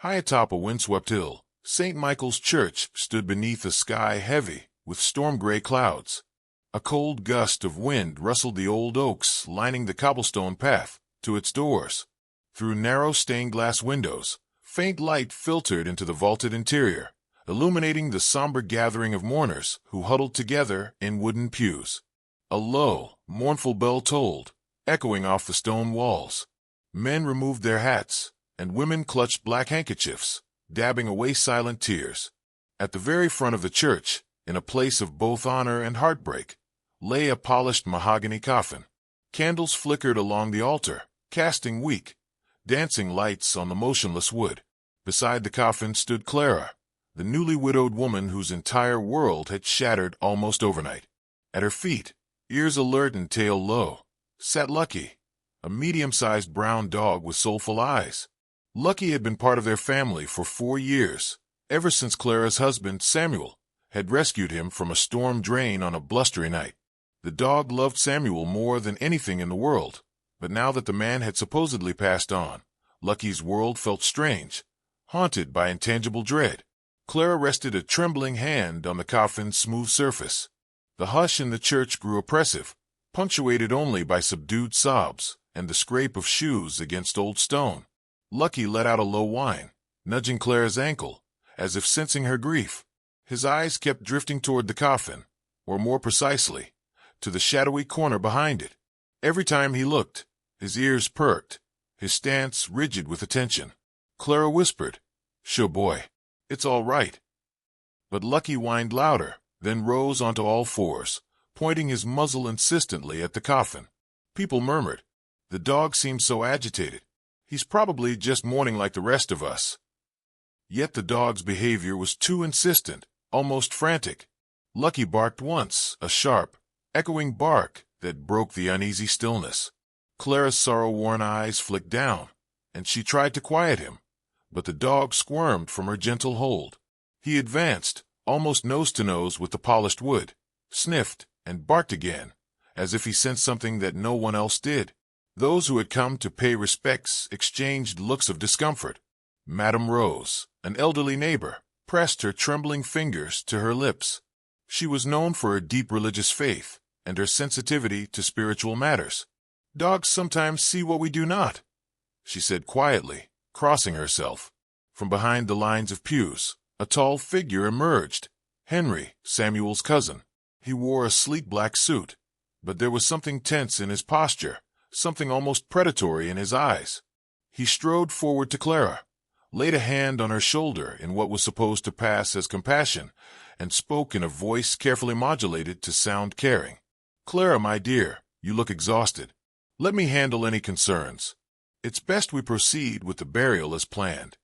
High atop a windswept hill, St. Michael's Church stood beneath a sky heavy with storm-gray clouds. A cold gust of wind rustled the old oaks lining the cobblestone path to its doors. Through narrow stained-glass windows, faint light filtered into the vaulted interior, illuminating the somber gathering of mourners who huddled together in wooden pews. A low, mournful bell tolled, echoing off the stone walls. Men removed their hats, and women clutched black handkerchiefs, dabbing away silent tears. At the very front of the church, in a place of both honor and heartbreak, lay a polished mahogany coffin. Candles flickered along the altar, casting weak, dancing lights on the motionless wood. Beside the coffin stood Clara, the newly widowed woman whose entire world had shattered almost overnight. At her feet, ears alert and tail low, sat Lucky, a medium-sized brown dog with soulful eyes. Lucky had been part of their family for 4 years, ever since Clara's husband, Samuel, had rescued him from a storm drain on a blustery night. The dog loved Samuel more than anything in the world, but now that the man had supposedly passed on, Lucky's world felt strange, haunted by intangible dread. Clara rested a trembling hand on the coffin's smooth surface. The hush in the church grew oppressive, punctuated only by subdued sobs and the scrape of shoes against old stone. Lucky let out a low whine, nudging Clara's ankle, as if sensing her grief. His eyes kept drifting toward the coffin, or more precisely, to the shadowy corner behind it. Every time he looked, his ears perked, his stance rigid with attention. Clara whispered, "Sure boy, it's all right." But Lucky whined louder, then rose onto all fours, pointing his muzzle insistently at the coffin. People murmured, "The dog seems so agitated. He's probably just mourning like the rest of us." Yet the dog's behavior was too insistent, almost frantic. Lucky barked once, a sharp, echoing bark that broke the uneasy stillness. Clara's sorrow-worn eyes flicked down, and she tried to quiet him, but the dog squirmed from her gentle hold. He advanced, almost nose-to-nose with the polished wood, sniffed, and barked again, as if he sensed something that no one else did. Those who had come to pay respects exchanged looks of discomfort. Madame Rose, an elderly neighbor, pressed her trembling fingers to her lips. She was known for her deep religious faith and her sensitivity to spiritual matters. "Dogs sometimes see what we do not," she said quietly, crossing herself. From behind the lines of pews, a tall figure emerged. Henry, Samuel's cousin. He wore a sleek black suit, but there was something tense in his posture, something almost predatory in his eyes. He strode forward to Clara, laid a hand on her shoulder in what was supposed to pass as compassion, and spoke in a voice carefully modulated to sound caring. "Clara, my dear, you look exhausted. Let me handle any concerns. It's best we proceed with the burial as planned."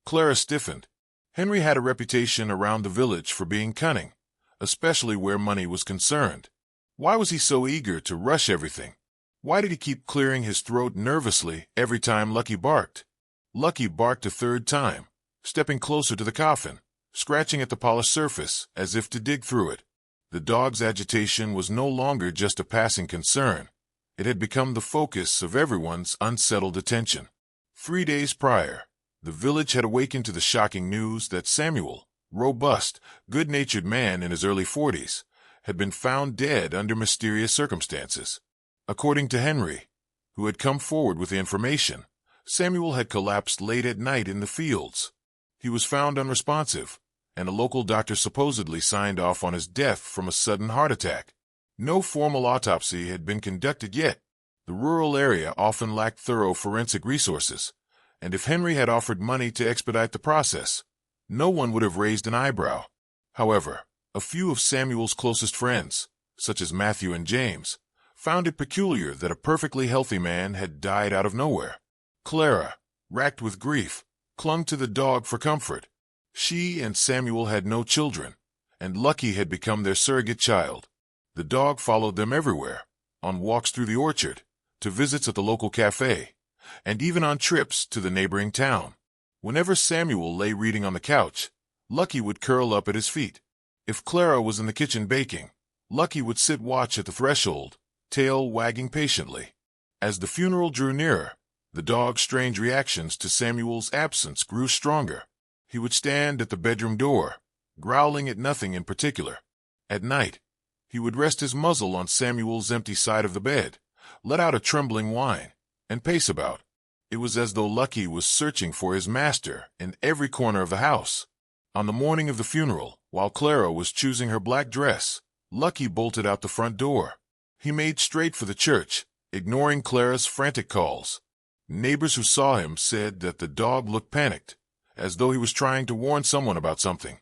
Clara stiffened. Henry had a reputation around the village for being cunning, especially where money was concerned. Why was he so eager to rush everything? Why did he keep clearing his throat nervously every time Lucky barked? Lucky barked a third time, stepping closer to the coffin, scratching at the polished surface as if to dig through it. The dog's agitation was no longer just a passing concern. It had become the focus of everyone's unsettled attention. 3 days prior, the village had awakened to the shocking news that Samuel, robust, good-natured man in his early 40s, had been found dead under mysterious circumstances. According to Henry, who had come forward with the information, Samuel had collapsed late at night in the fields. He was found unresponsive, and a local doctor supposedly signed off on his death from a sudden heart attack. No formal autopsy had been conducted yet. The rural area often lacked thorough forensic resources, and if Henry had offered money to expedite the process, no one would have raised an eyebrow. However, a few of Samuel's closest friends, such as Matthew and James, found it peculiar that a perfectly healthy man had died out of nowhere. Clara, racked with grief, clung to the dog for comfort. She and Samuel had no children, and Lucky had become their surrogate child. The dog followed them everywhere, on walks through the orchard, to visits at the local cafe, and even on trips to the neighboring town. Whenever Samuel lay reading on the couch, Lucky would curl up at his feet. If Clara was in the kitchen baking, Lucky would sit watch at the threshold, tail wagging patiently. As the funeral drew nearer, The dog's strange reactions to Samuel's absence grew stronger. He would stand at the bedroom door, growling at nothing in particular. At night, he would rest his muzzle on Samuel's empty side of the bed, let out a trembling whine, and pace about. It was as though Lucky was searching for his master in every corner of the house. On the morning of the funeral, while Clara was choosing her black dress, Lucky bolted out the front door. He made straight for the church, ignoring Clara's frantic calls. Neighbors who saw him said that the dog looked panicked, as though he was trying to warn someone about something.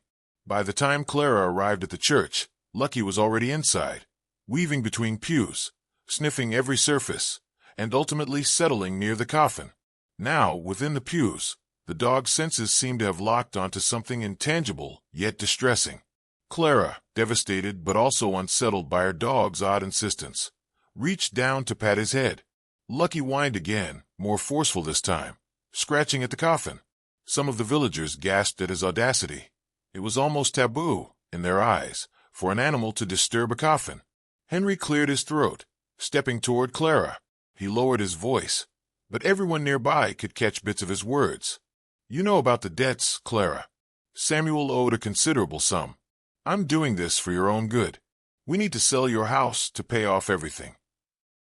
By the time Clara arrived at the church, Lucky was already inside, weaving between pews, sniffing every surface, and ultimately settling near the coffin. Now, within the pews, the dog's senses seemed to have locked onto something intangible yet distressing. Clara, devastated but also unsettled by her dog's odd insistence, reached down to pat his head. Lucky whined again, more forceful this time, scratching at the coffin. Some of the villagers gasped at his audacity. It was almost taboo, in their eyes, for an animal to disturb a coffin. Henry cleared his throat, stepping toward Clara. He lowered his voice, but everyone nearby could catch bits of his words. "You know about the debts, Clara. Samuel owed a considerable sum. I'm doing this for your own good. We need to sell your house to pay off everything."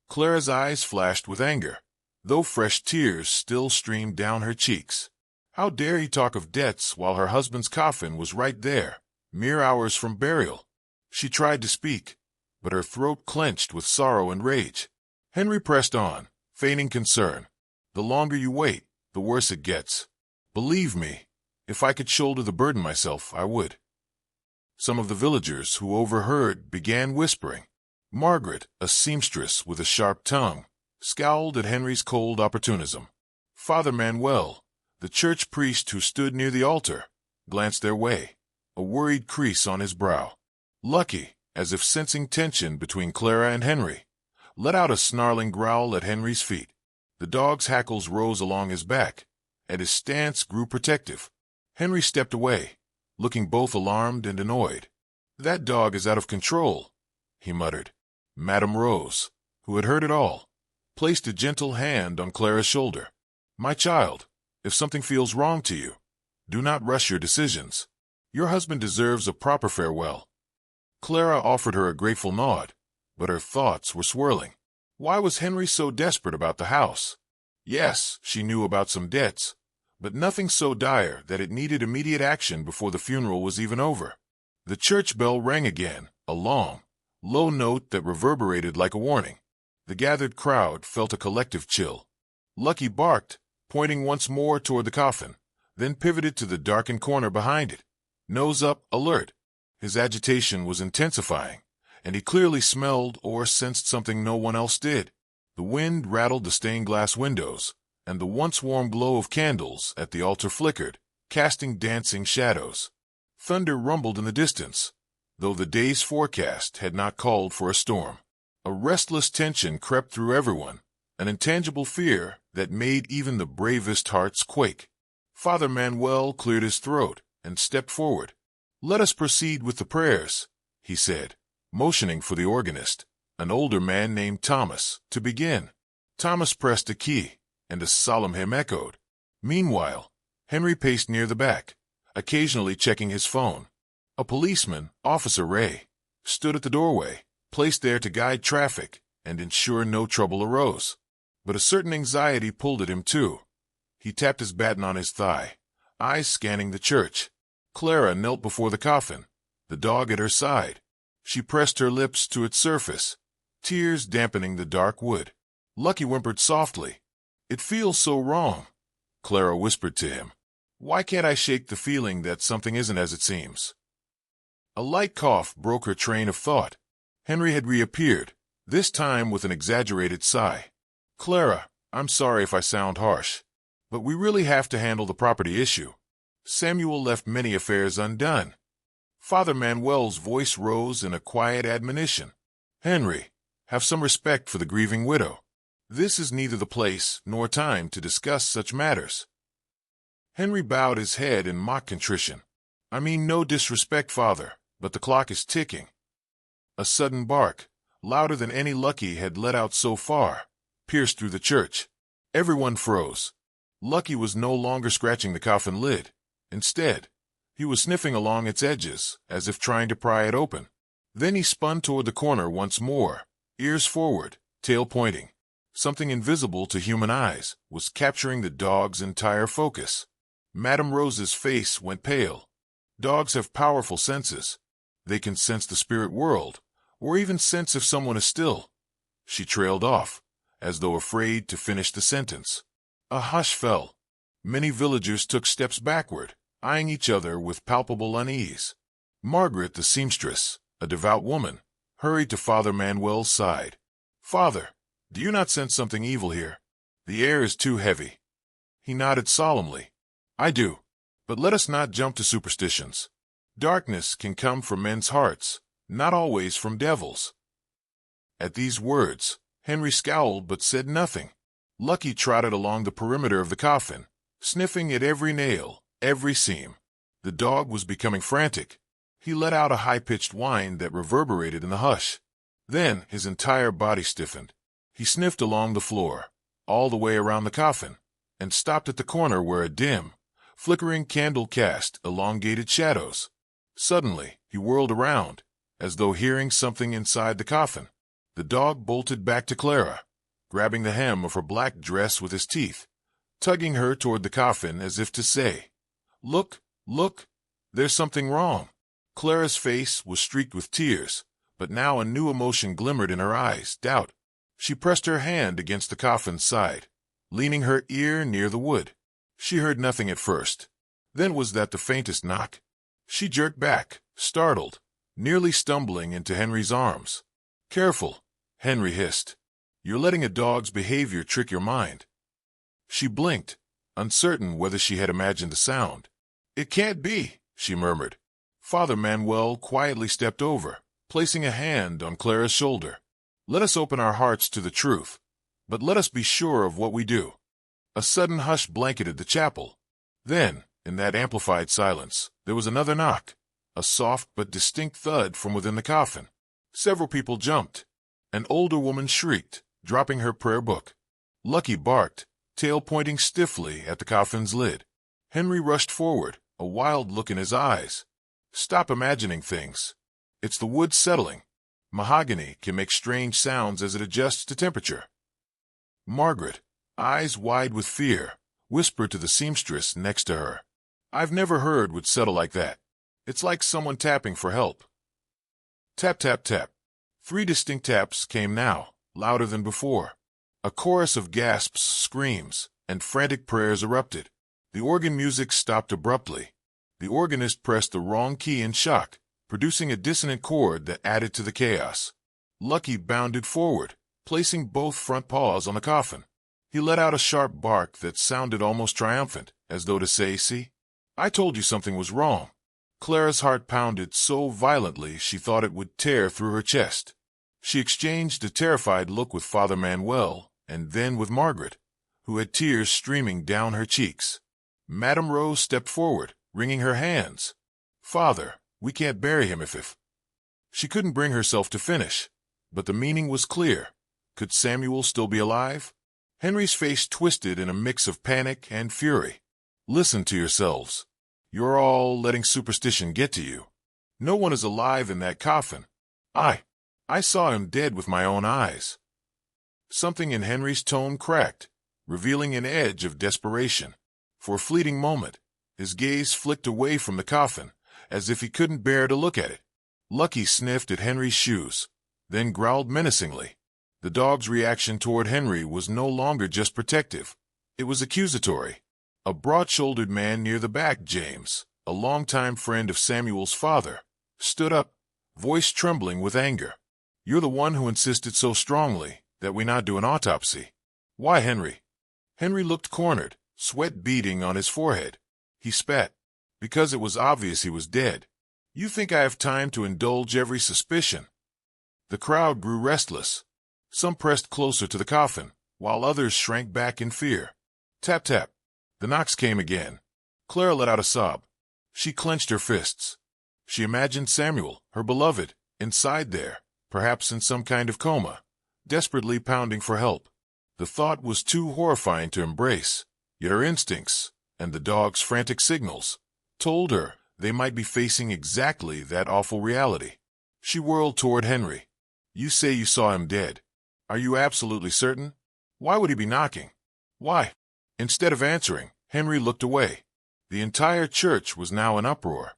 Clara's eyes flashed with anger, though fresh tears still streamed down her cheeks. How dare he talk of debts while her husband's coffin was right there, mere hours from burial? She tried to speak, but her throat clenched with sorrow and rage. Henry pressed on, feigning concern. "The longer you wait, the worse it gets. Believe me, if I could shoulder the burden myself, I would." Some of the villagers who overheard began whispering. Margaret, a seamstress with a sharp tongue, scowled at Henry's cold opportunism. Father Manuel, the church priest who stood near the altar, glanced their way, a worried crease on his brow. Lucky, as if sensing tension between Clara and Henry, let out a snarling growl at Henry's feet. The dog's hackles rose along his back, and his stance grew protective. Henry stepped away, looking both alarmed and annoyed. "That dog is out of control," he muttered. Madame Rose, who had heard it all, placed a gentle hand on Clara's shoulder. "My child, if something feels wrong to you, do not rush your decisions. Your husband deserves a proper farewell." Clara offered her a grateful nod, but her thoughts were swirling. Why was Henry so desperate about the house? Yes, she knew about some debts, but nothing so dire that it needed immediate action before the funeral was even over. The church bell rang again, a long, low note that reverberated like a warning. The gathered crowd felt a collective chill. Lucky barked, pointing once more toward the coffin, then pivoted to the darkened corner behind it, nose up, alert. His agitation was intensifying, and he clearly smelled or sensed something no one else did. The wind rattled the stained glass windows, and the once warm glow of candles at the altar flickered, casting dancing shadows. Thunder rumbled in the distance, though the day's forecast had not called for a storm. A restless tension crept through everyone, an intangible fear that made even the bravest hearts quake. Father Manuel cleared his throat and stepped forward. "Let us proceed with the prayers," he said, motioning for the organist, an older man named Thomas, to begin. Thomas pressed a key, and a solemn hymn echoed. Meanwhile, Henry paced near the back, occasionally checking his phone. A policeman, Officer Ray, stood at the doorway, placed there to guide traffic and ensure no trouble arose. But a certain anxiety pulled at him too. He tapped his baton on his thigh, eyes scanning the church. Clara knelt before the coffin, the dog at her side. She pressed her lips to its surface, tears dampening the dark wood. Lucky whimpered softly. "It feels so wrong," Clara whispered to him. "Why can't I shake the feeling that something isn't as it seems?" A light cough broke her train of thought. Henry had reappeared, this time with an exaggerated sigh. "Clara, I'm sorry if I sound harsh, but we really have to handle the property issue. Samuel left many affairs undone." Father Manuel's voice rose in a quiet admonition. "Henry, have some respect for the grieving widow. This is neither the place nor time to discuss such matters." Henry bowed his head in mock contrition. "I mean no disrespect, Father, but the clock is ticking." A sudden bark, louder than any Lucky had let out so far, pierced through the church. Everyone froze. Lucky was no longer scratching the coffin lid. Instead, he was sniffing along its edges, as if trying to pry it open. Then he spun toward the corner once more, ears forward, tail pointing. Something invisible to human eyes was capturing the dog's entire focus. Madame Rose's face went pale. Dogs have powerful senses. They can sense the spirit world, or even sense if someone is still. She trailed off, as though afraid to finish the sentence. A hush fell. Many villagers took steps backward, eyeing each other with palpable unease. Margaret, the seamstress, a devout woman, hurried to Father Manuel's side. "Father, do you not sense something evil here? The air is too heavy." He nodded solemnly. "I do. But let us not jump to superstitions. Darkness can come from men's hearts, not always from devils." At these words, Henry scowled but said nothing. Lucky trotted along the perimeter of the coffin, sniffing at every nail, every seam. The dog was becoming frantic. He let out a high-pitched whine that reverberated in the hush. Then his entire body stiffened. He sniffed along the floor, all the way around the coffin, and stopped at the corner where a dim, flickering candle cast elongated shadows. Suddenly, he whirled around, as though hearing something inside the coffin. The dog bolted back to Clara, grabbing the hem of her black dress with his teeth, tugging her toward the coffin as if to say, "Look, look, there's something wrong." Clara's face was streaked with tears, but now a new emotion glimmered in her eyes, doubt. She pressed her hand against the coffin's side, leaning her ear near the wood. She heard nothing at first. Then was that the faintest knock. She jerked back, startled, nearly stumbling into Henry's arms. "Careful," Henry hissed. "You're letting a dog's behavior trick your mind." She blinked, uncertain whether she had imagined the sound. "It can't be," she murmured. Father Manuel quietly stepped over, placing a hand on Clara's shoulder. "Let us open our hearts to the truth, but let us be sure of what we do." A sudden hush blanketed the chapel. Then, in that amplified silence, there was another knock, a soft but distinct thud from within the coffin. Several people jumped. An older woman shrieked, dropping her prayer book. Lucky barked, tail pointing stiffly at the coffin's lid. Henry rushed forward, a wild look in his eyes. "Stop imagining things. It's the wood settling. Mahogany can make strange sounds as it adjusts to temperature." Margaret, eyes wide with fear, whispered to the seamstress next to her, "I've never heard wood settle like that. It's like someone tapping for help." Tap, tap, tap. 3 distinct taps came now, louder than before. A chorus of gasps, screams, and frantic prayers erupted. The organ music stopped abruptly. The organist pressed the wrong key in shock, producing a dissonant chord that added to the chaos. Lucky bounded forward, placing both front paws on the coffin. He let out a sharp bark that sounded almost triumphant, as though to say, "See? I told you something was wrong." Clara's heart pounded so violently she thought it would tear through her chest. She exchanged a terrified look with Father Manuel, and then with Margaret, who had tears streaming down her cheeks. Madame Rose stepped forward, wringing her hands. "Father, we can't bury him if—" She couldn't bring herself to finish, but the meaning was clear. Could Samuel still be alive? Henry's face twisted in a mix of panic and fury. "Listen to yourselves. You're all letting superstition get to you. No one is alive in that coffin. I saw him dead with my own eyes." Something in Henry's tone cracked, revealing an edge of desperation. For a fleeting moment, his gaze flicked away from the coffin, as if he couldn't bear to look at it. Lucky sniffed at Henry's shoes, then growled menacingly. The dog's reaction toward Henry was no longer just protective. It was accusatory. A broad-shouldered man near the back, James, a longtime friend of Samuel's father, stood up, voice trembling with anger. "You're the one who insisted so strongly that we not do an autopsy." "Why, Henry?" Henry looked cornered, sweat beading on his forehead. He spat. "Because it was obvious he was dead. You think I have time to indulge every suspicion?" The crowd grew restless. Some pressed closer to the coffin, while others shrank back in fear. Tap, tap. The knocks came again. Clara let out a sob. She clenched her fists. She imagined Samuel, her beloved, inside there, perhaps in some kind of coma, desperately pounding for help. The thought was too horrifying to embrace, yet her instincts, and the dog's frantic signals, told her they might be facing exactly that awful reality. She whirled toward Henry. "You say you saw him dead. Are you absolutely certain? Why would he be knocking? Why?" Instead of answering, Henry looked away. The entire church was now in uproar.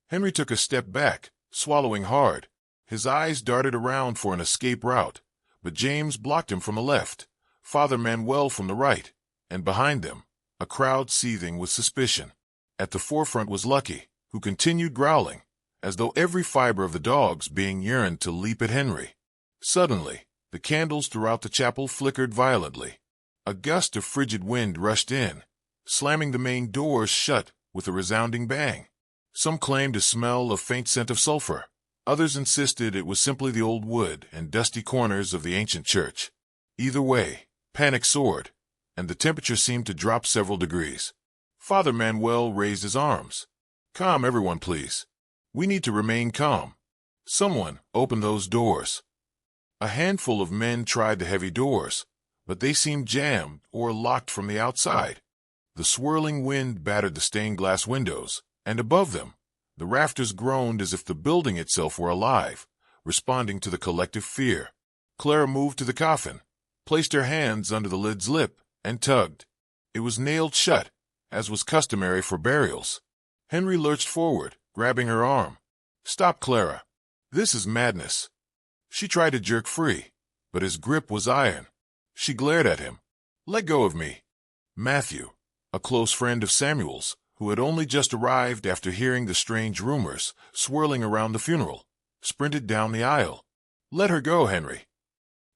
Henry took a step back, swallowing hard. His eyes darted around for an escape route, but James blocked him from the left, Father Manuel from the right, and behind them, a crowd seething with suspicion. At the forefront was Lucky, who continued growling, as though every fiber of the dog's being yearned to leap at Henry. Suddenly, the candles throughout the chapel flickered violently. A gust of frigid wind rushed in, slamming the main doors shut with a resounding bang. Some claimed to smell a faint scent of sulfur. Others insisted it was simply the old wood and dusty corners of the ancient church. Either way, panic soared, and the temperature seemed to drop several degrees. Father Manuel raised his arms. "Calm everyone, please. We need to remain calm. Someone open those doors." A handful of men tried the heavy doors, but they seemed jammed or locked from the outside. The swirling wind battered the stained glass windows, and above them, the rafters groaned as if the building itself were alive, responding to the collective fear. Clara moved to the coffin, placed her hands under the lid's lip, and tugged. It was nailed shut, as was customary for burials. Henry lurched forward, grabbing her arm. "Stop, Clara. This is madness." She tried to jerk free, but his grip was iron. She glared at him. "Let go of me." Matthew, a close friend of Samuel's, who had only just arrived after hearing the strange rumors swirling around the funeral, sprinted down the aisle. "Let her go, Henry."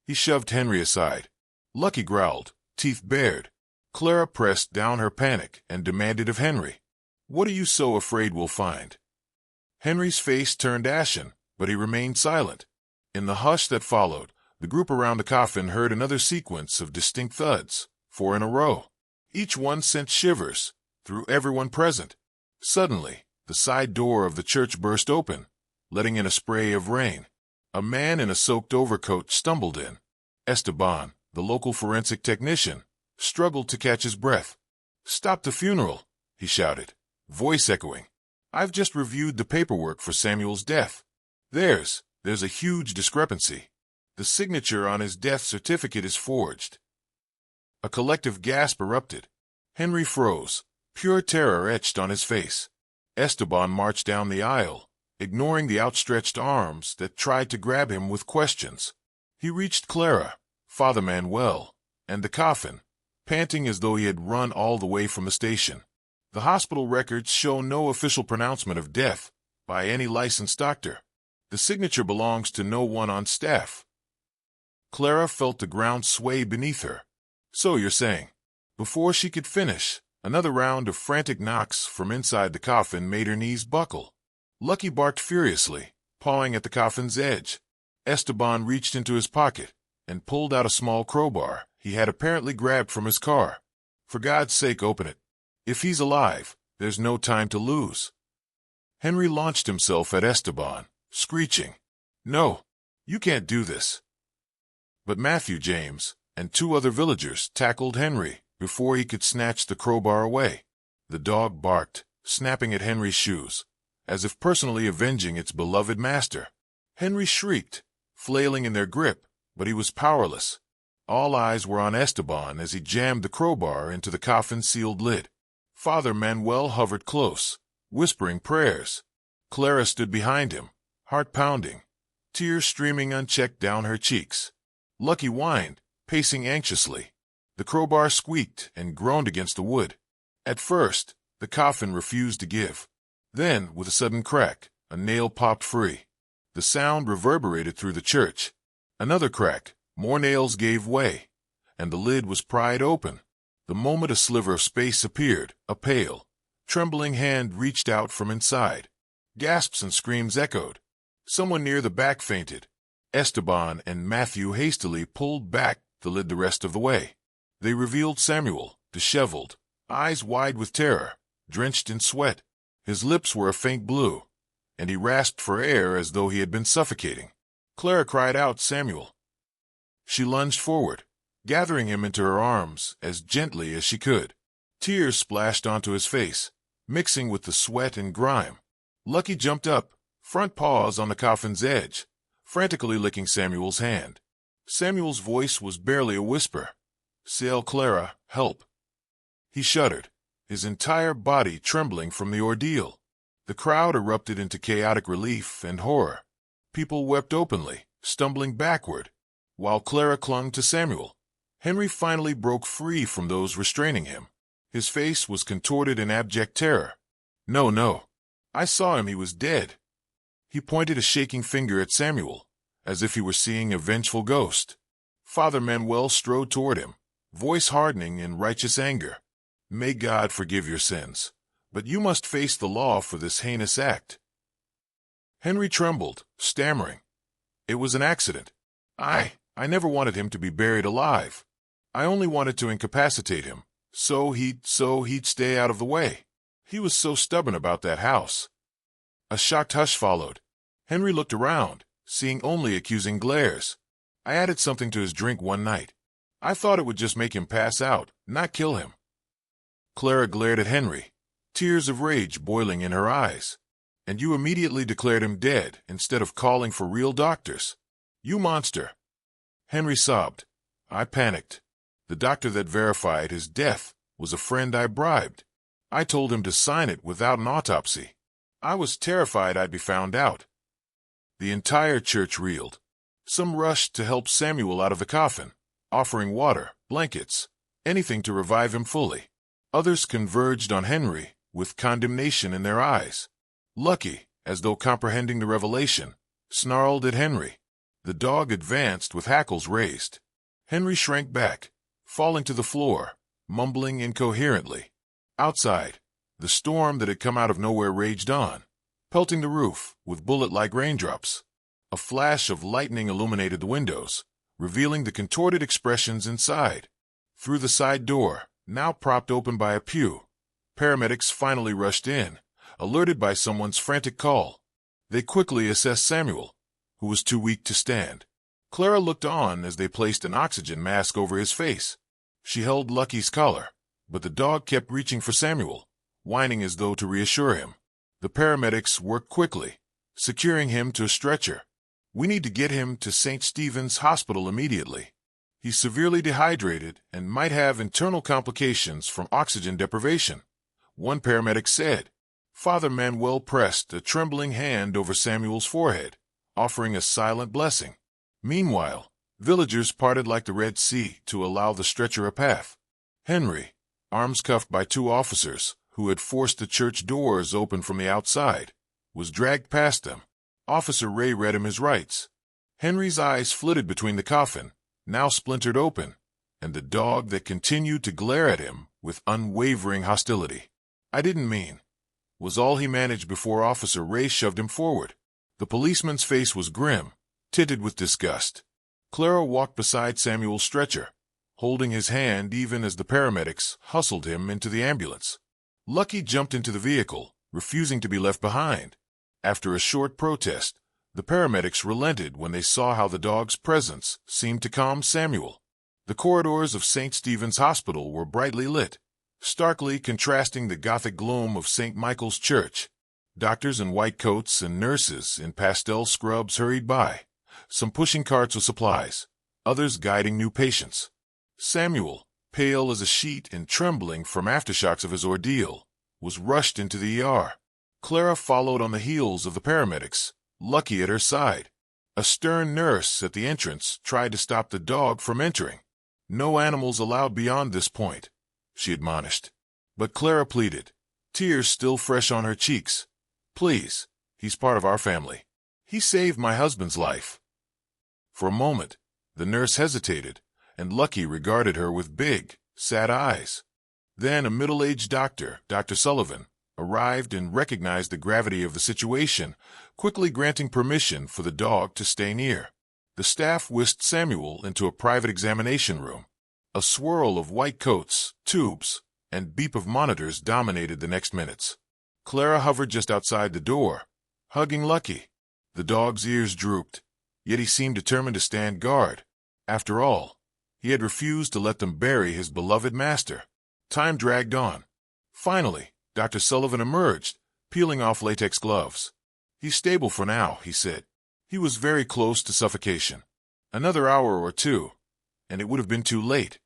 He shoved Henry aside. Lucky growled, teeth bared. Clara pressed down her panic and demanded of Henry, "What are you so afraid we'll find?" Henry's face turned ashen, but he remained silent. In the hush that followed, the group around the coffin heard another sequence of distinct thuds, 4 in a row. Each one sent shivers through everyone present. Suddenly, the side door of the church burst open, letting in a spray of rain. A man in a soaked overcoat stumbled in. Esteban, the local forensic technician, struggled to catch his breath. "Stop the funeral," he shouted, voice echoing. "I've just reviewed the paperwork for Samuel's death. There's a huge discrepancy. The signature on his death certificate is forged." A collective gasp erupted. Henry froze, pure terror etched on his face. Esteban marched down the aisle, ignoring the outstretched arms that tried to grab him with questions. He reached Clara, Father Manuel, and the coffin, panting as though he had run all the way from the station. The hospital records show no official pronouncement of death by any licensed doctor. The signature belongs to no one on staff. Clara felt the ground sway beneath her. "So you're saying..." Before she could finish, another round of frantic knocks from inside the coffin made her knees buckle. Lucky barked furiously, pawing at the coffin's edge. Esteban reached into his pocket and pulled out a small crowbar he had apparently grabbed from his car. "For God's sake, open it. If he's alive, there's no time to lose." Henry launched himself at Esteban, screeching, "No, you can't do this." But Matthew James and 2 other villagers tackled Henry before he could snatch the crowbar away. The dog barked, snapping at Henry's shoes, as if personally avenging its beloved master. Henry shrieked, flailing in their grip, but he was powerless. All eyes were on Esteban as he jammed the crowbar into the coffin's sealed lid. Father Manuel hovered close, whispering prayers. Clara stood behind him, heart pounding, tears streaming unchecked down her cheeks. Lucky whined, pacing anxiously. The crowbar squeaked and groaned against the wood. At first, the coffin refused to give. Then, with a sudden crack, a nail popped free. The sound reverberated through the church. Another crack, more nails gave way, and the lid was pried open. The moment a sliver of space appeared, a pale, trembling hand reached out from inside. Gasps and screams echoed. Someone near the back fainted. Esteban and Matthew hastily pulled back the lid the rest of the way. They revealed Samuel, disheveled, eyes wide with terror, drenched in sweat. His lips were a faint blue, and he rasped for air as though he had been suffocating. Clara cried out, "Samuel!" She lunged forward, gathering him into her arms as gently as she could. Tears splashed onto his face, mixing with the sweat and grime. Lucky jumped up, front paws on the coffin's edge, frantically licking Samuel's hand. Samuel's voice was barely a whisper. "Ciel Clara, help." He shuddered, his entire body trembling from the ordeal. The crowd erupted into chaotic relief and horror. People wept openly, stumbling backward, while Clara clung to Samuel. Henry finally broke free from those restraining him. His face was contorted in abject terror. "No, no. I saw him, he was dead." He pointed a shaking finger at Samuel, as if he were seeing a vengeful ghost. Father Manuel strode toward him, voice hardening in righteous anger. "May God forgive your sins, but you must face the law for this heinous act." Henry trembled, stammering. "It was an accident. I never wanted him to be buried alive. I only wanted to incapacitate him, so he'd stay out of the way. He was so stubborn about that house." A shocked hush followed. Henry looked around, seeing only accusing glares. "I added something to his drink one night. I thought it would just make him pass out, not kill him." Clara glared at Henry, tears of rage boiling in her eyes. "And you immediately declared him dead instead of calling for real doctors. You monster." Henry sobbed. "I panicked. The doctor that verified his death was a friend I bribed. I told him to sign it without an autopsy. I was terrified I'd be found out." The entire church reeled. Some rushed to help Samuel out of the coffin, offering water, blankets, anything to revive him fully. Others converged on Henry, with condemnation in their eyes. Lucky, as though comprehending the revelation, snarled at Henry. The dog advanced with hackles raised. Henry shrank back, falling to the floor, mumbling incoherently. Outside, the storm that had come out of nowhere raged on, pelting the roof with bullet-like raindrops. A flash of lightning illuminated the windows, revealing the contorted expressions inside. Through the side door, now propped open by a pew, paramedics finally rushed in, alerted by someone's frantic call. They quickly assessed Samuel, who was too weak to stand. Clara looked on as they placed an oxygen mask over his face. She held Lucky's collar, but the dog kept reaching for Samuel, whining as though to reassure him. The paramedics worked quickly, securing him to a stretcher. "We need to get him to St. Stephen's Hospital immediately. He's severely dehydrated and might have internal complications from oxygen deprivation," one paramedic said. Father Manuel pressed a trembling hand over Samuel's forehead, offering a silent blessing. Meanwhile, villagers parted like the Red Sea to allow the stretcher a path. Henry, arms cuffed by two officers who had forced the church doors open from the outside, was dragged past them. Officer Ray read him his rights. Henry's eyes flitted between the coffin, now splintered open, and the dog that continued to glare at him with unwavering hostility. "I didn't mean," was all he managed before Officer Ray shoved him forward. The policeman's face was grim, tinted with disgust. Clara walked beside Samuel's stretcher, holding his hand even as the paramedics hustled him into the ambulance. Lucky jumped into the vehicle, refusing to be left behind. After a short protest, the paramedics relented when they saw how the dog's presence seemed to calm Samuel. The corridors of St. Stephen's Hospital were brightly lit, starkly contrasting the Gothic gloom of St. Michael's Church. Doctors in white coats and nurses in pastel scrubs hurried by, some pushing carts with supplies, others guiding new patients. Samuel, pale as a sheet and trembling from aftershocks of his ordeal, was rushed into the ER. Clara followed on the heels of the paramedics, Lucky at her side. A stern nurse at the entrance tried to stop the dog from entering. "No animals allowed beyond this point," she admonished. But Clara pleaded, tears still fresh on her cheeks. "Please, he's part of our family. He saved my husband's life." For a moment, the nurse hesitated, and Lucky regarded her with big, sad eyes. Then a middle-aged doctor, Dr. Sullivan, arrived and recognized the gravity of the situation, quickly granting permission for the dog to stay near. The staff whisked Samuel into a private examination room. A swirl of white coats, tubes, and beep of monitors dominated the next minutes. Clara hovered just outside the door, hugging Lucky. The dog's ears drooped, yet he seemed determined to stand guard. After all, He had refused to let them bury his beloved master. Time dragged on. Finally, Dr. Sullivan emerged, peeling off latex gloves. "He's stable for now," he said. He was very close to suffocation. Another hour or two, and it would have been too late.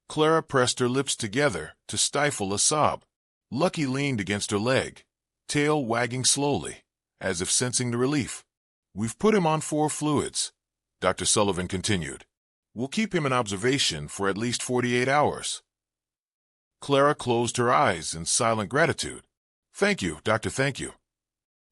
Clara pressed her lips together to stifle a sob. Lucky leaned against her leg, tail wagging slowly, as if sensing the relief. "We've put him on 4 fluids," Dr. Sullivan continued. "We'll keep him in observation for at least 48 hours. Clara closed her eyes in silent gratitude. "Thank you, Doctor, thank you."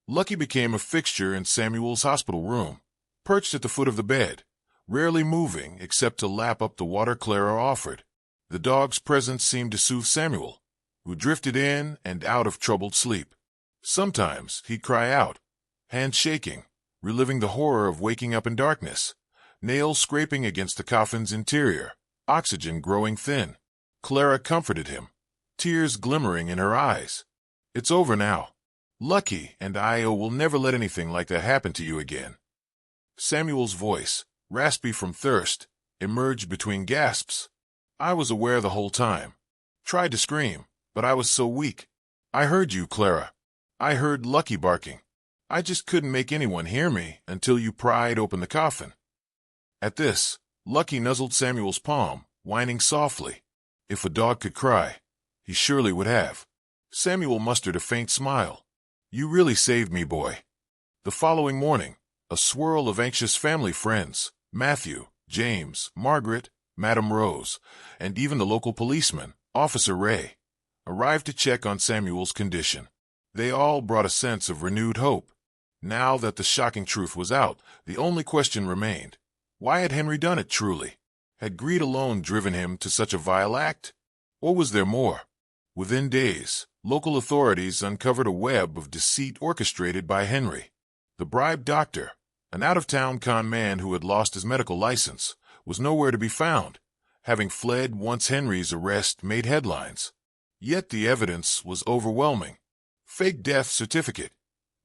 Lucky became a fixture in Samuel's hospital room, perched at the foot of the bed, rarely moving except to lap up the water Clara offered. The dog's presence seemed to soothe Samuel, who drifted in and out of troubled sleep. Sometimes he'd cry out, hands shaking, reliving the horror of waking up in darkness, nails scraping against the coffin's interior, oxygen growing thin. Clara comforted him, tears glimmering in her eyes. "It's over now. Lucky and I will never let anything like that happen to you again." Samuel's voice, raspy from thirst, emerged between gasps. "I was aware the whole time. Tried to scream, but I was so weak. I heard you, Clara. I heard Lucky barking. I just couldn't make anyone hear me until you pried open the coffin." At this, Lucky nuzzled Samuel's palm, whining softly. If a dog could cry, he surely would have. Samuel mustered a faint smile. "You really saved me, boy." The following morning, a swirl of anxious family friends, Matthew, James, Margaret, Madame Rose, and even the local policeman, Officer Ray, arrived to check on Samuel's condition. They all brought a sense of renewed hope. Now that the shocking truth was out, the only question remained. Why had Henry done it truly? Had greed alone driven him to such a vile act? Or was there more? Within days, local authorities uncovered a web of deceit orchestrated by Henry. The bribed doctor, an out-of-town con man who had lost his medical license, was nowhere to be found, having fled once Henry's arrest made headlines. Yet the evidence was overwhelming. Fake death certificate.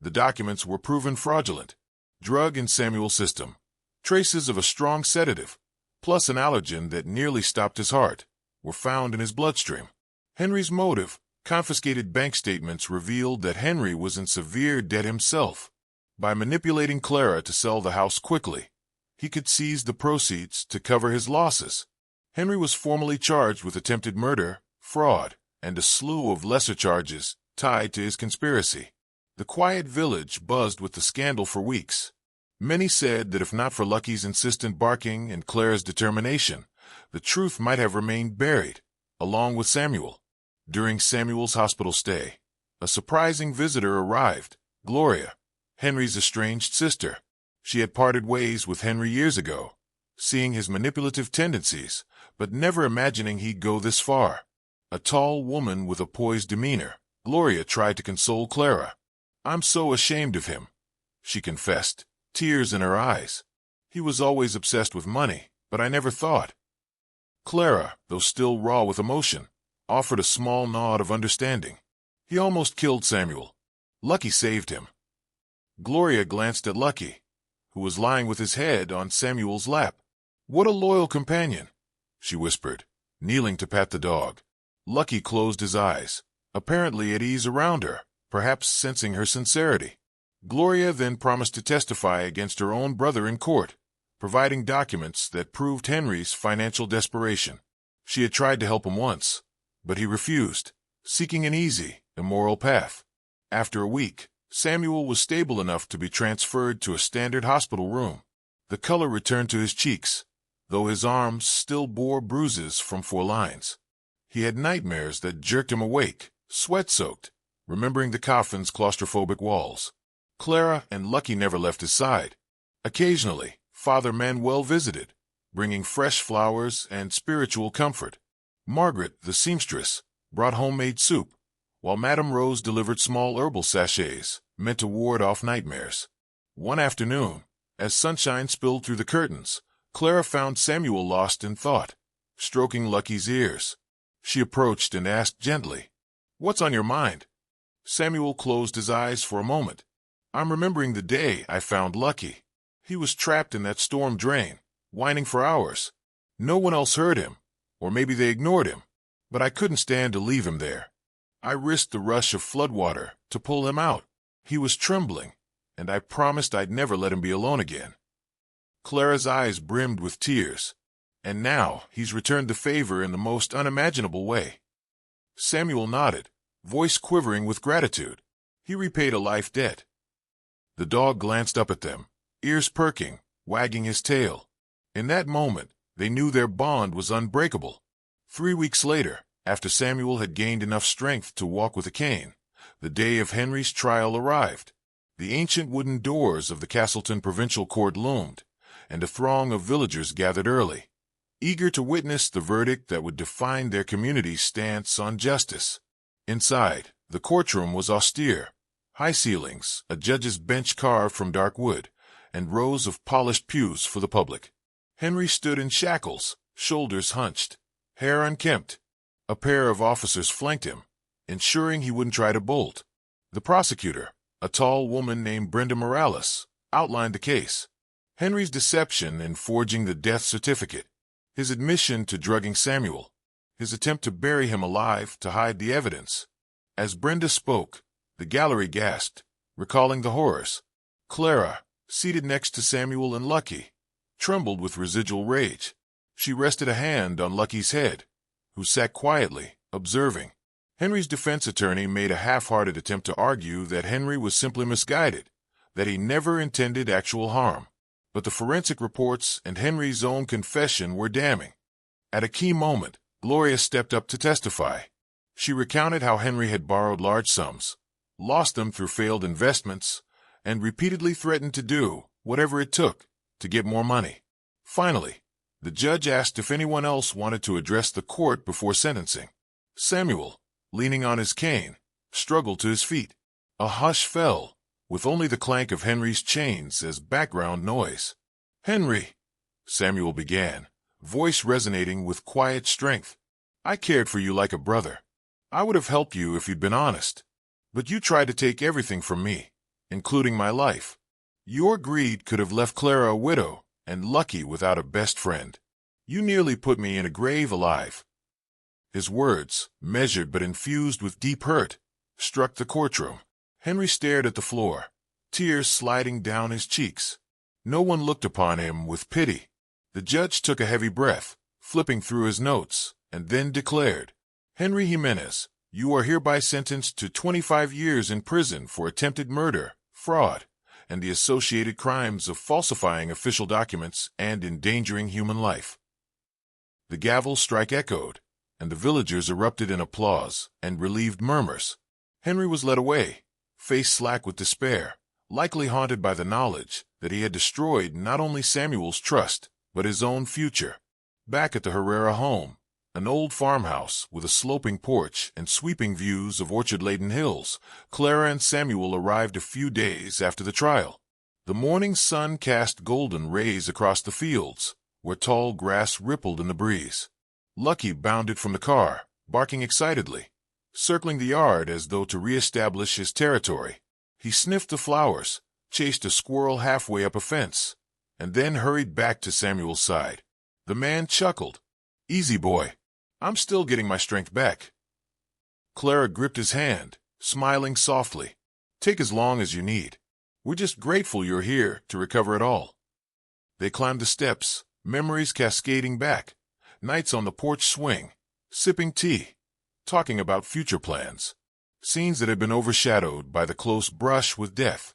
The documents were proven fraudulent. Drug in Samuel's system. Traces of a strong sedative, plus an allergen that nearly stopped his heart, were found in his bloodstream. Henry's motive, confiscated bank statements revealed that Henry was in severe debt himself. By manipulating Clara to sell the house quickly, he could seize the proceeds to cover his losses. Henry was formally charged with attempted murder, fraud, and a slew of lesser charges tied to his conspiracy. The quiet village buzzed with the scandal for weeks. Many said that if not for Lucky's insistent barking and Clara's determination, the truth might have remained buried, along with Samuel. During Samuel's hospital stay, a surprising visitor arrived, Gloria, Henry's estranged sister. She had parted ways with Henry years ago, seeing his manipulative tendencies, but never imagining he'd go this far. A tall woman with a poised demeanor, Gloria tried to console Clara. "I'm so ashamed of him," she confessed, tears in her eyes. "He was always obsessed with money, but I never thought." Clara, though still raw with emotion, offered a small nod of understanding. "He almost killed Samuel. Lucky saved him." Gloria glanced at Lucky, who was lying with his head on Samuel's lap. "What a loyal companion," she whispered, kneeling to pat the dog. Lucky closed his eyes, apparently at ease around her, perhaps sensing her sincerity. Gloria then promised to testify against her own brother in court, providing documents that proved Henry's financial desperation. She had tried to help him once, but he refused, seeking an easy, immoral path. After a week, Samuel was stable enough to be transferred to a standard hospital room. The color returned to his cheeks, though his arms still bore bruises from 4 lines. He had nightmares that jerked him awake, sweat-soaked, remembering the coffin's claustrophobic walls. Clara and Lucky never left his side. Occasionally, Father Manuel visited, bringing fresh flowers and spiritual comfort. Margaret, the seamstress, brought homemade soup, while Madame Rose delivered small herbal sachets meant to ward off nightmares. One afternoon, as sunshine spilled through the curtains, Clara found Samuel lost in thought, stroking Lucky's ears. She approached and asked gently, "What's on your mind?" Samuel closed his eyes for a moment. "I'm remembering the day I found Lucky. He was trapped in that storm drain, whining for hours. No one else heard him, or maybe they ignored him, but I couldn't stand to leave him there. I risked the rush of floodwater to pull him out. He was trembling, and I promised I'd never let him be alone again. Clara's eyes brimmed with tears, and now he's returned the favor in the most unimaginable way. Samuel nodded, voice quivering with gratitude. He repaid a life debt. The dog glanced up at them, ears perking, wagging his tail. In that moment, they knew their bond was unbreakable. 3 weeks later, after Samuel had gained enough strength to walk with a cane, the day of Henry's trial arrived. The ancient wooden doors of the Castleton Provincial Court loomed, and a throng of villagers gathered early, eager to witness the verdict that would define their community's stance on justice. Inside, the courtroom was austere. High ceilings, a judge's bench carved from dark wood, and rows of polished pews for the public. Henry stood in shackles, shoulders hunched, hair unkempt. A pair of officers flanked him, ensuring he wouldn't try to bolt. The prosecutor, a tall woman named Brenda Morales, outlined the case. Henry's deception in forging the death certificate, his admission to drugging Samuel, his attempt to bury him alive to hide the evidence. As Brenda spoke, the gallery gasped, recalling the horrors. Clara, seated next to Samuel and Lucky, trembled with residual rage. She rested a hand on Lucky's head, who sat quietly, observing. Henry's defense attorney made a half-hearted attempt to argue that Henry was simply misguided, that he never intended actual harm. But the forensic reports and Henry's own confession were damning. At a key moment, Gloria stepped up to testify. She recounted how Henry had borrowed large sums, lost them through failed investments, and repeatedly threatened to do whatever it took to get more money. Finally, the judge asked if anyone else wanted to address the court before sentencing. Samuel, leaning on his cane, struggled to his feet. A hush fell, with only the clank of Henry's chains as background noise. "Henry," Samuel began, voice resonating with quiet strength, "I cared for you like a brother. I would have helped you if you'd been honest. But you tried to take everything from me, including my life. Your greed could have left Clara a widow and Lucky without a best friend. You nearly put me in a grave alive." His words, measured but infused with deep hurt, struck the courtroom. Henry stared at the floor, tears sliding down his cheeks. No one looked upon him with pity. The judge took a heavy breath, flipping through his notes, and then declared, "Henry Jimenez, you are hereby sentenced to 25 years in prison for attempted murder, fraud, and the associated crimes of falsifying official documents and endangering human life." The gavel strike echoed, and the villagers erupted in applause and relieved murmurs. Henry was led away, face slack with despair, likely haunted by the knowledge that he had destroyed not only Samuel's trust, but his own future. Back at the Herrera home, an old farmhouse with a sloping porch and sweeping views of orchard-laden hills, Clara and Samuel arrived a few days after the trial. The morning sun cast golden rays across the fields, where tall grass rippled in the breeze. Lucky bounded from the car, barking excitedly, circling the yard as though to re-establish his territory. He sniffed the flowers, chased a squirrel halfway up a fence, and then hurried back to Samuel's side. The man chuckled. "Easy, boy. I'm still getting my strength back." Clara gripped his hand, smiling softly. "Take as long as you need. We're just grateful you're here to recover it all." They climbed the steps, memories cascading back, nights on the porch swing, sipping tea, talking about future plans, scenes that had been overshadowed by the close brush with death.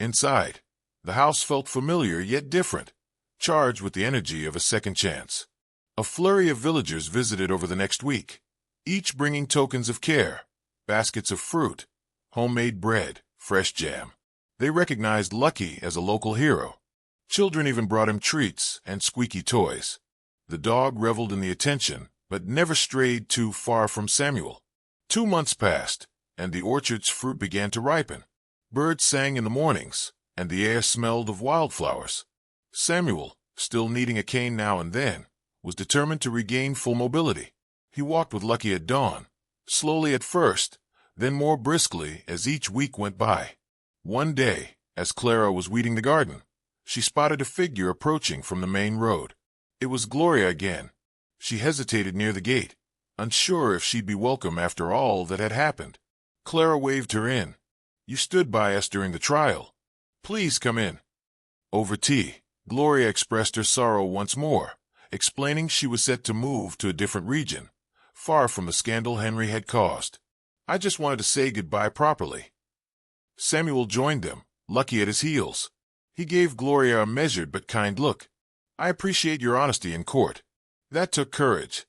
Inside, the house felt familiar yet different, charged with the energy of a second chance. A flurry of villagers visited over the next week, each bringing tokens of care, baskets of fruit, homemade bread, fresh jam. They recognized Lucky as a local hero. Children even brought him treats and squeaky toys. The dog reveled in the attention, but never strayed too far from Samuel. 2 months passed, and the orchard's fruit began to ripen. Birds sang in the mornings, and the air smelled of wildflowers. Samuel, still needing a cane now and then, was determined to regain full mobility. He walked with Lucky at dawn, slowly at first, then more briskly as each week went by. One day, as Clara was weeding the garden, she spotted a figure approaching from the main road. It was Gloria again. She hesitated near the gate, unsure if she'd be welcome after all that had happened. Clara waved her in. "You stood by us during the trial. Please come in." Over tea, Gloria expressed her sorrow once more, explaining she was set to move to a different region, far from the scandal Henry had caused. "I just wanted to say goodbye properly." Samuel joined them, Lucky at his heels. He gave Gloria a measured but kind look. "I appreciate your honesty in court. That took courage."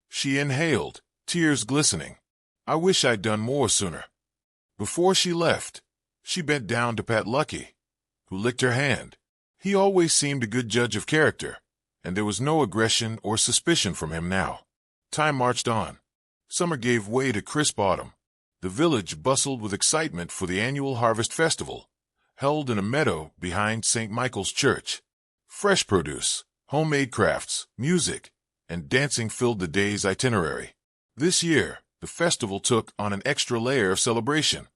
She inhaled, tears glistening. "I wish I'd done more sooner." Before she left, she bent down to pat Lucky, who licked her hand. He always seemed a good judge of character, and there was no aggression or suspicion from him now. Time marched on. Summer gave way to crisp autumn. The village bustled with excitement for the annual harvest festival, held in a meadow behind St. Michael's Church. Fresh produce, homemade crafts, music, and dancing filled the day's itinerary. This year, the festival took on an extra layer of celebration.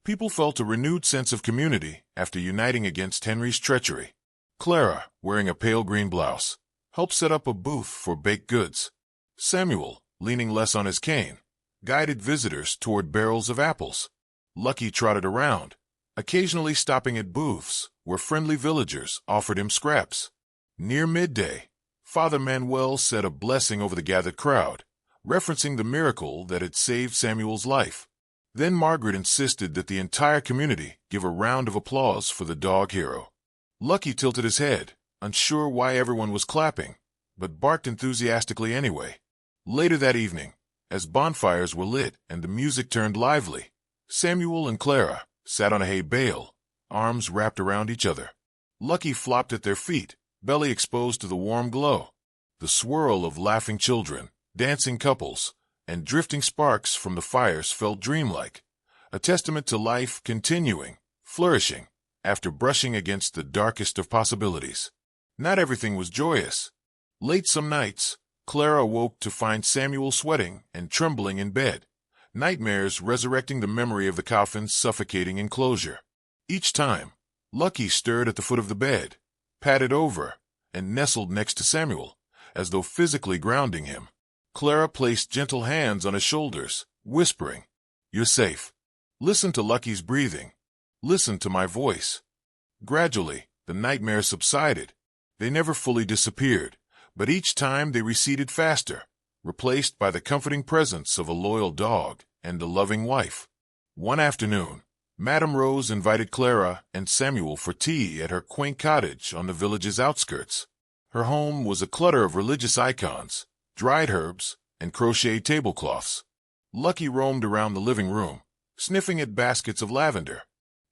People felt a renewed sense of community after uniting against Henry's treachery. Clara, wearing a pale green blouse, helped set up a booth for baked goods. Samuel, leaning less on his cane, guided visitors toward barrels of apples. Lucky trotted around, occasionally stopping at booths where friendly villagers offered him scraps. Near midday, Father Manuel said a blessing over the gathered crowd, referencing the miracle that had saved Samuel's life. Then Margaret insisted that the entire community give a round of applause for the dog hero. Lucky tilted his head, unsure why everyone was clapping, but barked enthusiastically anyway. Later that evening, as bonfires were lit and the music turned lively, Samuel and Clara sat on a hay bale, arms wrapped around each other. Lucky flopped at their feet, belly exposed to the warm glow. The swirl of laughing children, dancing couples, and drifting sparks from the fires felt dreamlike, a testament to life continuing, flourishing, after brushing against the darkest of possibilities. Not everything was joyous. Late some nights, Clara awoke to find Samuel sweating and trembling in bed, nightmares resurrecting the memory of the coffin's suffocating enclosure. Each time, Lucky stirred at the foot of the bed, patted over, and nestled next to Samuel, as though physically grounding him. Clara placed gentle hands on his shoulders, whispering, "You're safe. Listen to Lucky's breathing. Listen to my voice." Gradually, the nightmares subsided. They never fully disappeared, but each time they receded faster, replaced by the comforting presence of a loyal dog and a loving wife. One afternoon, Madame Rose invited Clara and Samuel for tea at her quaint cottage on the village's outskirts. Her home was a clutter of religious icons, dried herbs, and crocheted tablecloths. Lucky roamed around the living room, sniffing at baskets of lavender.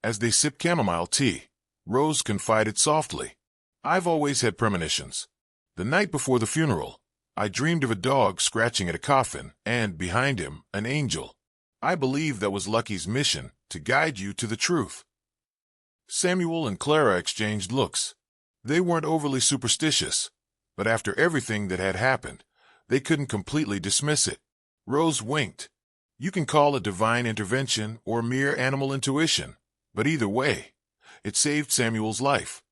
As they sipped chamomile tea, Rose confided softly, "I've always had premonitions. The night before the funeral, I dreamed of a dog scratching at a coffin and, behind him, an angel. I believe that was Lucky's mission, to guide you to the truth." Samuel and Clara exchanged looks. They weren't overly superstitious, but after everything that had happened, they couldn't completely dismiss it. Rose winked. "You can call it divine intervention or mere animal intuition, but either way, it saved Samuel's life."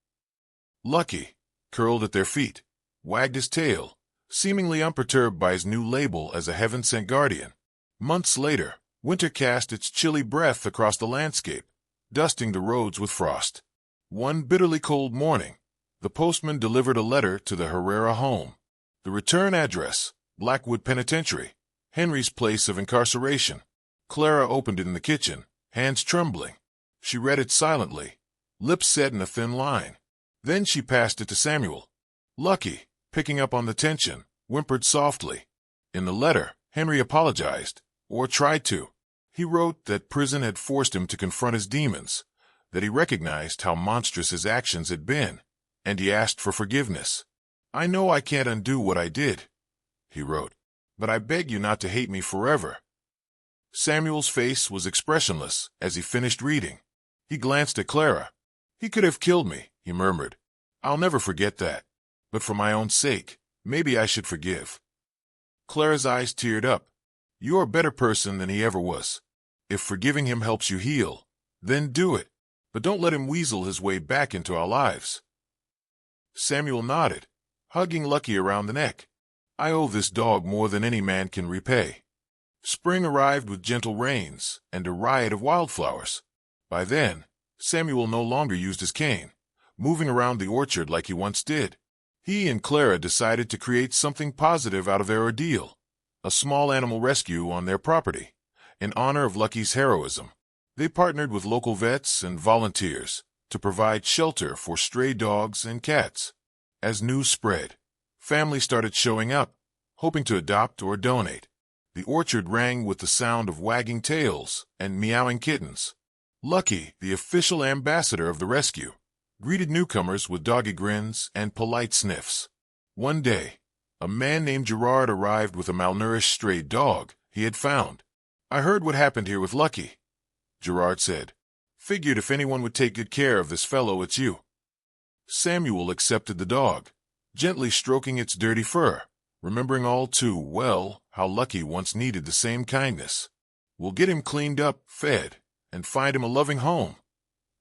Lucky, curled at their feet, wagged his tail, seemingly unperturbed by his new label as a heaven-sent guardian. Months later, winter cast its chilly breath across the landscape, dusting the roads with frost. One bitterly cold morning, the postman delivered a letter to the Herrera home. The return address, Blackwood Penitentiary, Henry's place of incarceration. Clara opened it in the kitchen, hands trembling. She read it silently, lips set in a thin line. Then she passed it to Samuel. Lucky, picking up on the tension, whimpered softly. In the letter, Henry apologized, or tried to. He wrote that prison had forced him to confront his demons, that he recognized how monstrous his actions had been, and he asked for forgiveness. "I know I can't undo what I did," he wrote, "but I beg you not to hate me forever." Samuel's face was expressionless as he finished reading. He glanced at Clara. "He could have killed me," he murmured. "I'll never forget that. But for my own sake, maybe I should forgive." Clara's eyes teared up. "You're a better person than he ever was. If forgiving him helps you heal, then do it. But don't let him weasel his way back into our lives." Samuel nodded, hugging Lucky around the neck. "I owe this dog more than any man can repay." Spring arrived with gentle rains and a riot of wildflowers. By then, Samuel no longer used his cane, moving around the orchard like he once did. He and Clara decided to create something positive out of their ordeal, a small animal rescue on their property, in honor of Lucky's heroism. They partnered with local vets and volunteers to provide shelter for stray dogs and cats. As news spread, families started showing up, hoping to adopt or donate. The orchard rang with the sound of wagging tails and meowing kittens. Lucky, the official ambassador of the rescue, greeted newcomers with doggy grins and polite sniffs. One day, a man named Gerard arrived with a malnourished stray dog he had found. "I heard what happened here with Lucky," Gerard said. "Figured if anyone would take good care of this fellow, it's you." Samuel accepted the dog, gently stroking its dirty fur, remembering all too well how Lucky once needed the same kindness. "We'll get him cleaned up, fed, and find him a loving home,"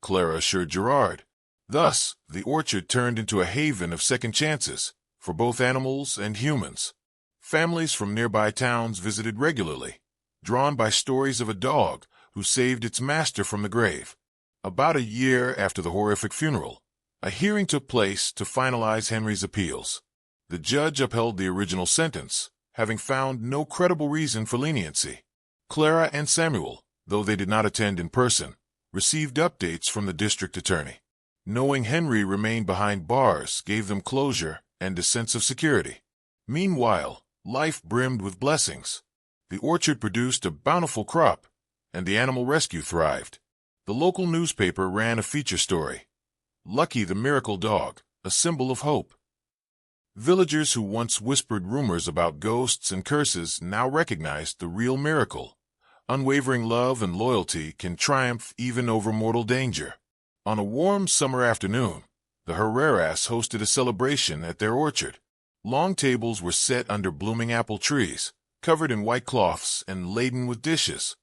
Clara assured Gerard. Thus, the orchard turned into a haven of second chances for both animals and humans. Families from nearby towns visited regularly, drawn by stories of a dog who saved its master from the grave. About a year after the horrific funeral, a hearing took place to finalize Henry's appeals. The judge upheld the original sentence, having found no credible reason for leniency. Clara and Samuel, though they did not attend in person, received updates from the district attorney. Knowing Henry remained behind bars gave them closure and a sense of security. Meanwhile, life brimmed with blessings. The orchard produced a bountiful crop, and the animal rescue thrived. The local newspaper ran a feature story, "Lucky the Miracle Dog, a Symbol of Hope." Villagers who once whispered rumors about ghosts and curses now recognized the real miracle. Unwavering love and loyalty can triumph even over mortal danger. On a warm summer afternoon, the Herreras hosted a celebration at their orchard. Long tables were set under blooming apple trees, covered in white cloths and laden with dishes.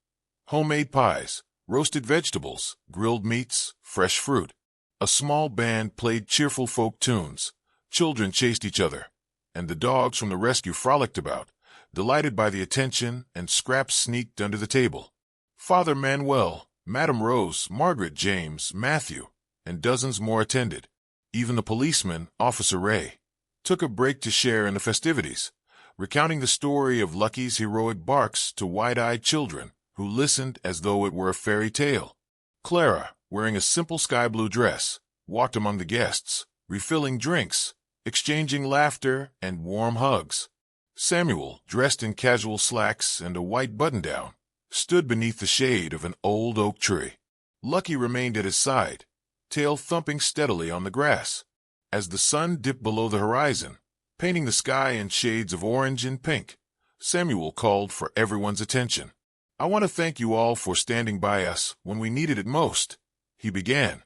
Homemade pies, roasted vegetables, grilled meats, fresh fruit. A small band played cheerful folk tunes. Children chased each other, and the dogs from the rescue frolicked about, delighted by the attention, and scraps sneaked under the table. Father Manuel, Madame Rose, Margaret, James, Matthew, and dozens more attended. Even the policeman, Officer Ray, took a break to share in the festivities, recounting the story of Lucky's heroic barks to wide-eyed children who listened as though it were a fairy tale. Clara, wearing a simple sky-blue dress, walked among the guests, refilling drinks, exchanging laughter and warm hugs. Samuel, dressed in casual slacks and a white button-down, stood beneath the shade of an old oak tree. Lucky remained at his side, tail thumping steadily on the grass. As the sun dipped below the horizon, painting the sky in shades of orange and pink, Samuel called for everyone's attention. "I want to thank you all for standing by us when we needed it most," he began.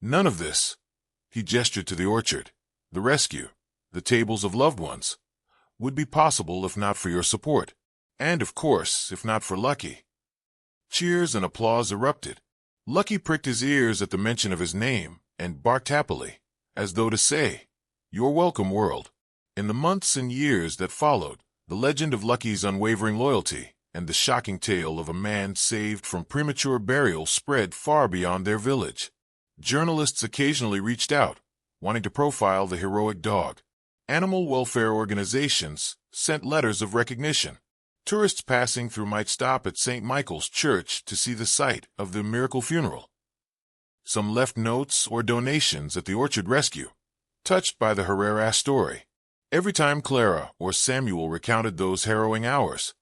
"None of this," he gestured to the orchard, the rescue, the tables of loved ones, "would be possible if not for your support, and, of course, if not for Lucky." Cheers and applause erupted. Lucky pricked his ears at the mention of his name and barked happily, as though to say, "You're welcome, world." In the months and years that followed, the legend of Lucky's unwavering loyalty and the shocking tale of a man saved from premature burial spread far beyond their village. Journalists occasionally reached out, wanting to profile the heroic dog. Animal welfare organizations sent letters of recognition. Tourists passing through might stop at St. Michael's Church to see the site of the miracle funeral. Some left notes or donations at the orchard rescue, touched by the Herrera story. Every time Clara or Samuel recounted those harrowing hours,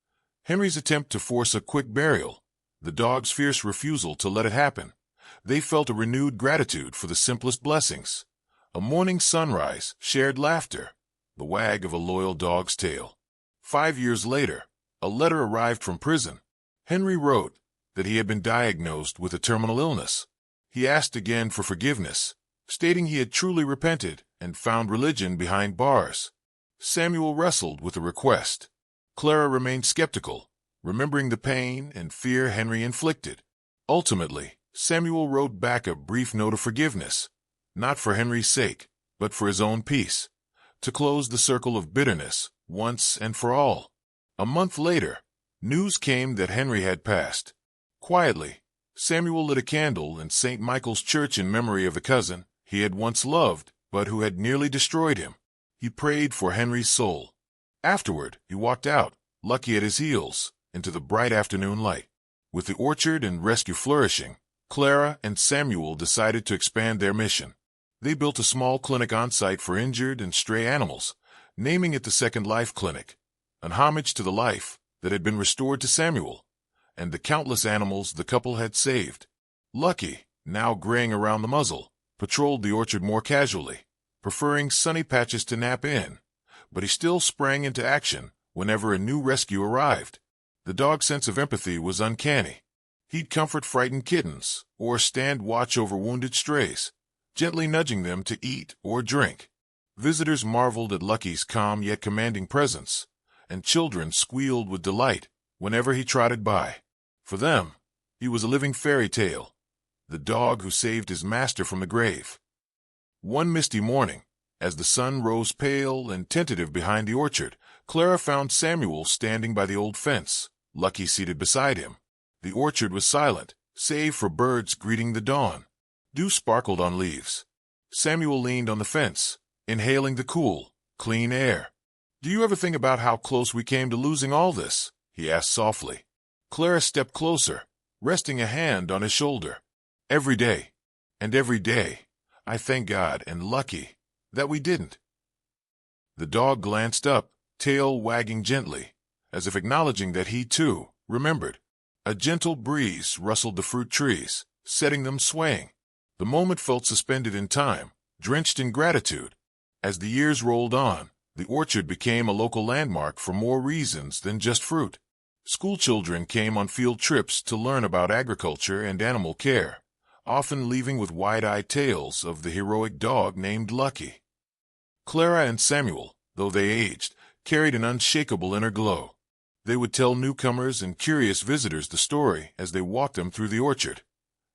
Henry's attempt to force a quick burial, the dog's fierce refusal to let it happen, they felt a renewed gratitude for the simplest blessings. A morning sunrise, shared laughter, the wag of a loyal dog's tail. 5 years later, a letter arrived from prison. Henry wrote that he had been diagnosed with a terminal illness. He asked again for forgiveness, stating he had truly repented and found religion behind bars. Samuel wrestled with the request. Clara remained skeptical, remembering the pain and fear Henry inflicted. Ultimately, Samuel wrote back a brief note of forgiveness, not for Henry's sake, but for his own peace. to close the circle of bitterness once and for all. A month later, news came that Henry had passed. Quietly, Samuel lit a candle in St. Michael's Church in memory of the cousin he had once loved, but who had nearly destroyed him. He prayed for Henry's soul. Afterward, he walked out, Lucky at his heels, into the bright afternoon light. With the orchard and rescue flourishing, Clara and Samuel decided to expand their mission. They built a small clinic on site for injured and stray animals, naming it the Second Life Clinic, an homage to the life that had been restored to Samuel and the countless animals the couple had saved. Lucky, now graying around the muzzle, patrolled the orchard more casually, preferring sunny patches to nap in, but he still sprang into action whenever a new rescue arrived. The dog's sense of empathy was uncanny. He'd comfort frightened kittens or stand watch over wounded strays, gently nudging them to eat or drink. Visitors marveled at Lucky's calm yet commanding presence, and children squealed with delight whenever he trotted by. For them, he was a living fairy tale, the dog who saved his master from the grave. One misty morning, as the sun rose pale and tentative behind the orchard, Clara found Samuel standing by the old fence, Lucky seated beside him. The orchard was silent, save for birds greeting the dawn. Dew sparkled on leaves. Samuel leaned on the fence, inhaling the cool, clean air. "Do you ever think about how close we came to losing all this?" he asked softly. Clara stepped closer, resting a hand on his shoulder. "Every day, and every day, I thank God and Lucky that we didn't." The dog glanced up, tail wagging gently, as if acknowledging that he, too, remembered. A gentle breeze rustled the fruit trees, setting them swaying. The moment felt suspended in time, drenched in gratitude. As the years rolled on, the orchard became a local landmark for more reasons than just fruit. Schoolchildren came on field trips to learn about agriculture and animal care, often leaving with wide-eyed tales of the heroic dog named Lucky. Clara and Samuel, though they aged, carried an unshakable inner glow. They would tell newcomers and curious visitors the story as they walked them through the orchard.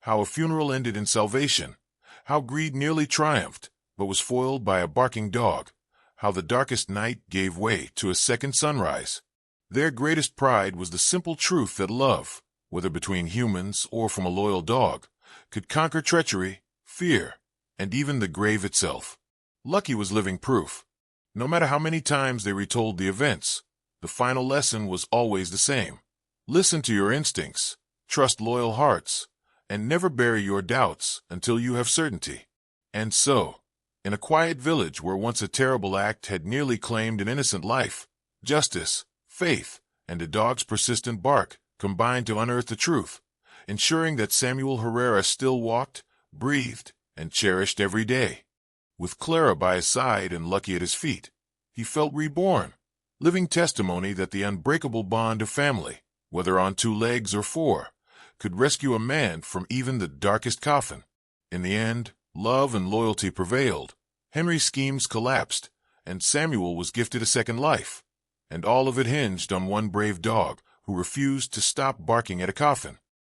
How a funeral ended in salvation, how greed nearly triumphed, but was foiled by a barking dog, how the darkest night gave way to a second sunrise. Their greatest pride was the simple truth that love, whether between humans or from a loyal dog, could conquer treachery, fear, and even the grave itself. Lucky was living proof. No matter how many times they retold the events, the final lesson was always the same. Listen to your instincts, trust loyal hearts, and never bury your doubts until you have certainty. And so, in a quiet village where once a terrible act had nearly claimed an innocent life, justice, faith, and a dog's persistent bark combined to unearth the truth, ensuring that Samuel Herrera still walked, breathed, and cherished every day. With Clara by his side and Lucky at his feet, he felt reborn, living testimony that the unbreakable bond of family, whether on 2 legs or 4, could rescue a man from even the darkest coffin. In the end, love and loyalty prevailed. Henry's schemes collapsed, and Samuel was gifted a second life. And all of it hinged on one brave dog who refused to stop barking at a coffin.